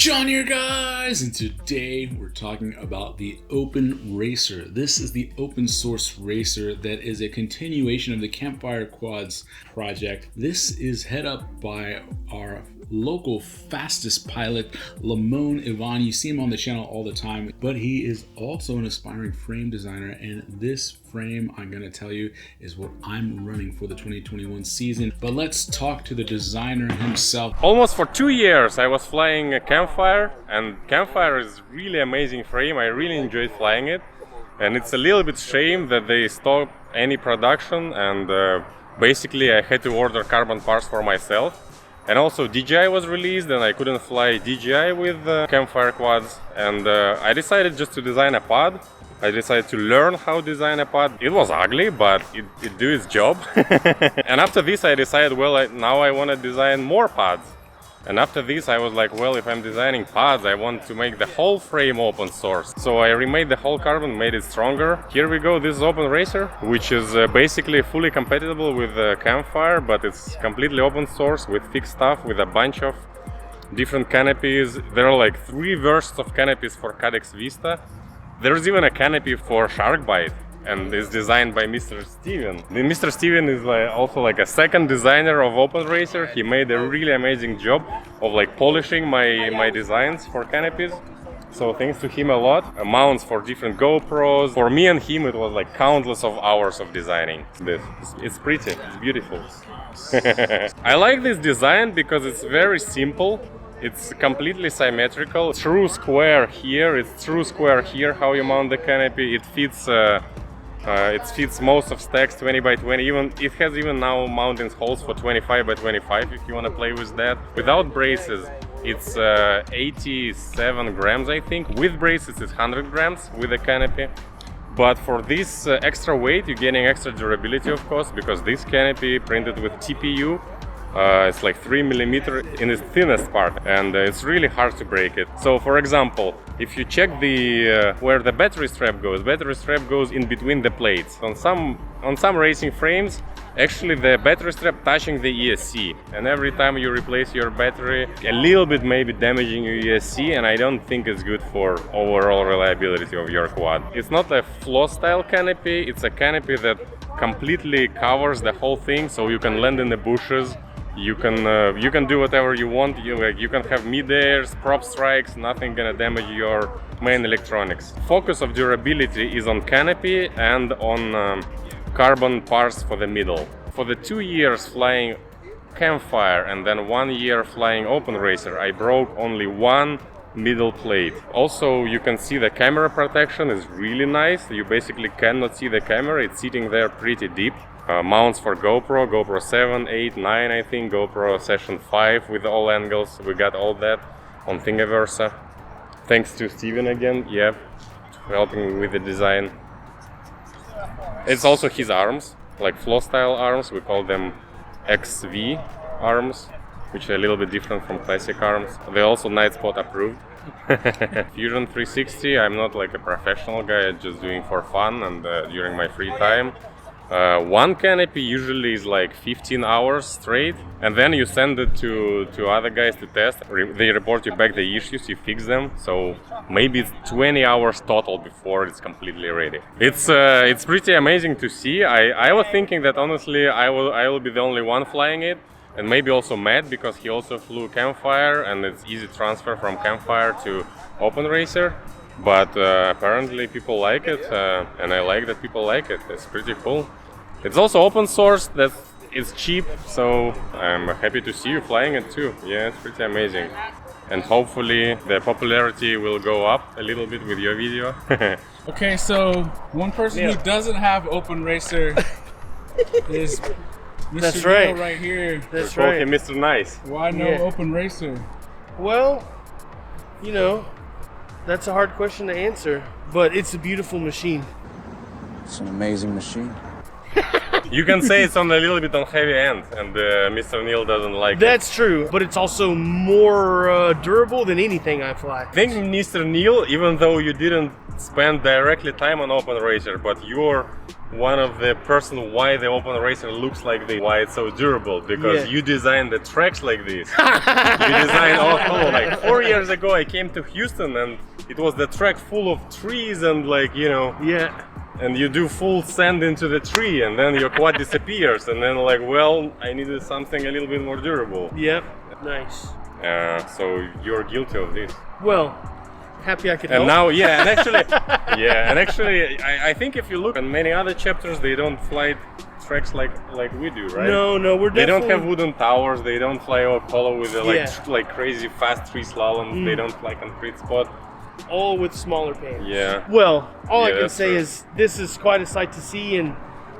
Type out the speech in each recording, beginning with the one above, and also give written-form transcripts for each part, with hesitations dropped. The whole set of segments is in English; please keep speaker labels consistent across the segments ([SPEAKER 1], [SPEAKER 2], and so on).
[SPEAKER 1] John here, guys, and today we're talking about the OpenRacer. This is the open source racer that is a continuation of the Campfire Quads project. This is head up by our local fastest pilot, Limon. You see him on the channel all the time, but he is also an aspiring frame designer, and this frame, I'm going to tell you, is what I'm running for the 2021 season. But let's talk to the designer himself.
[SPEAKER 2] Almost for 2 years I was flying a Campfire, and Campfire is really amazing frame. I really enjoyed flying it, and it's a little bit shame that they stopped any production, and basically I had to order carbon parts for myself. And also DJI was released and I couldn't fly DJI with Campfire Quads, and I decided just to design a pod. I decided to learn how to design a pod. It was ugly, but it do its job. And after this I decided, well, now I want to design more pods. And after this I was like, well, if I'm designing pods, I want to make the whole frame open source. So I remade the whole carbon, made it stronger. Here we go, this is OpenRacer, which is basically fully compatible with Campfire, but it's completely open source with fixed stuff, with a bunch of different canopies. There are like 3 versions of canopies for Cadex Vista. There's even a canopy for Shark Bite, and it's designed by Mr. Steven. Mr. Steven is also like a second designer of OpenRacer. He made a really amazing job of like polishing my designs for canopies. So thanks to him a lot. Mounts for different GoPros. For me and him it was like countless of hours of designing this. It's pretty, it's beautiful. I like this design because it's very simple. It's completely symmetrical. True square here, it's true square here how you mount the canopy. It fits most of stacks 20 by 20. It has even now mounting holes for 25 by 25 if you want to play with that. Without braces, it's 87 grams, I think. With braces, it's 100 grams with the canopy. But for this extra weight, you're getting extra durability, of course, because this canopy printed with TPU. It's like 3mm in its thinnest part, and it's really hard to break it. So for example, if you check where the battery strap goes in between the plates. On some racing frames, actually the battery strap touching the ESC, and every time you replace your battery, a little bit maybe damaging your ESC, and I don't think it's good for overall reliability of your quad. It's not a floss style canopy, it's a canopy that completely covers the whole thing, so you can land in the bushes. You can do whatever you want. You can have mid-airs, prop strikes, nothing gonna damage your main electronics. Focus of durability is on canopy and on carbon parts for the middle. For the 2 years flying Campfire and then 1 year flying OpenRacer, I broke only one middle plate. Also, you can see the camera protection is really nice. You basically cannot see the camera, it's sitting there pretty deep. Mounts for GoPro 7, 8, 9 I think, GoPro Session 5 with all angles. We got all that on Thingiverse. Thanks to Steven again, yeah, helping me with the design. It's also his arms, like floss style arms. We call them XV arms, which are a little bit different from classic arms. They're also Night Spot approved. Fusion 360, I'm not like a professional guy, I'm just doing for fun and during my free time. One canopy usually is like 15 hours straight, and then you send it to other guys to test. They report you back the issues, you fix them, so maybe it's 20 hours total before it's completely ready. It's pretty amazing to see. I was thinking that honestly I will be the only one flying it, and maybe also Matt, because he also flew Campfire and it's easy transfer from Campfire to OpenRacer. But apparently people like it, and I like that people like it. It's pretty cool. It's also open source, that it's cheap, so I'm happy to see you flying it too. Yeah, it's pretty amazing. And hopefully the popularity will go up a little bit with your video.
[SPEAKER 1] Okay, so one person who doesn't have OpenRacer is Mr.
[SPEAKER 3] That's right.
[SPEAKER 1] Right here.
[SPEAKER 3] That's right.
[SPEAKER 2] Okay, Mr. Nice.
[SPEAKER 1] Why no OpenRacer?
[SPEAKER 3] Well, you know, that's a hard question to answer, but it's a beautiful machine.
[SPEAKER 4] It's an amazing machine.
[SPEAKER 2] You can say it's on a little bit on heavy end, and Mr. Neil doesn't like it.
[SPEAKER 3] That's true, but it's also more durable than anything I fly.
[SPEAKER 2] I think Mr. Neil, even though you didn't spend directly time on OpenRacer, but you're one of the person why the OpenRacer looks like this, why it's so durable, because you designed the tracks like this. You designed like 4 years ago I came to Houston and it was the track full of trees and like, you know, and you do full sand into the tree and then your quad disappears and then like, well, I needed something a little bit more durable.
[SPEAKER 3] Yep, nice.
[SPEAKER 2] So you're guilty of this.
[SPEAKER 3] Well, happy I could help.
[SPEAKER 2] And now, and actually, I think if you look at many other chapters, they don't fly tracks like we do, right?
[SPEAKER 3] No, we're definitely...
[SPEAKER 2] They don't have wooden towers. They don't fly all color with the, like crazy fast tree slaloms. They don't fly concrete spot.
[SPEAKER 3] All with smaller painters.
[SPEAKER 2] Yeah.
[SPEAKER 3] Well, all I can say
[SPEAKER 2] true.
[SPEAKER 3] is this is quite a sight to see, and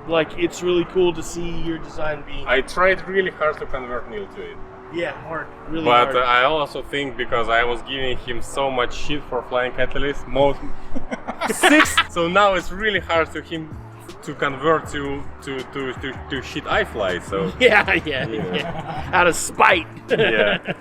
[SPEAKER 3] like it's really cool to see your design being.
[SPEAKER 2] I tried really hard to convert Neil to it.
[SPEAKER 3] Yeah, hard, really
[SPEAKER 2] but
[SPEAKER 3] hard.
[SPEAKER 2] I also think because I was giving him so much shit for flying Catalyst, most 6. So now it's really hard to him to convert to shit I fly. So
[SPEAKER 3] yeah. Out of spite.
[SPEAKER 2] Yeah.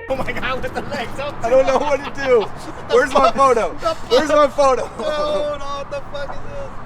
[SPEAKER 3] Oh my god, with the legs up.
[SPEAKER 4] I don't know what to do. Where's my photo? Where's my photo?
[SPEAKER 3] No, what the fuck is this?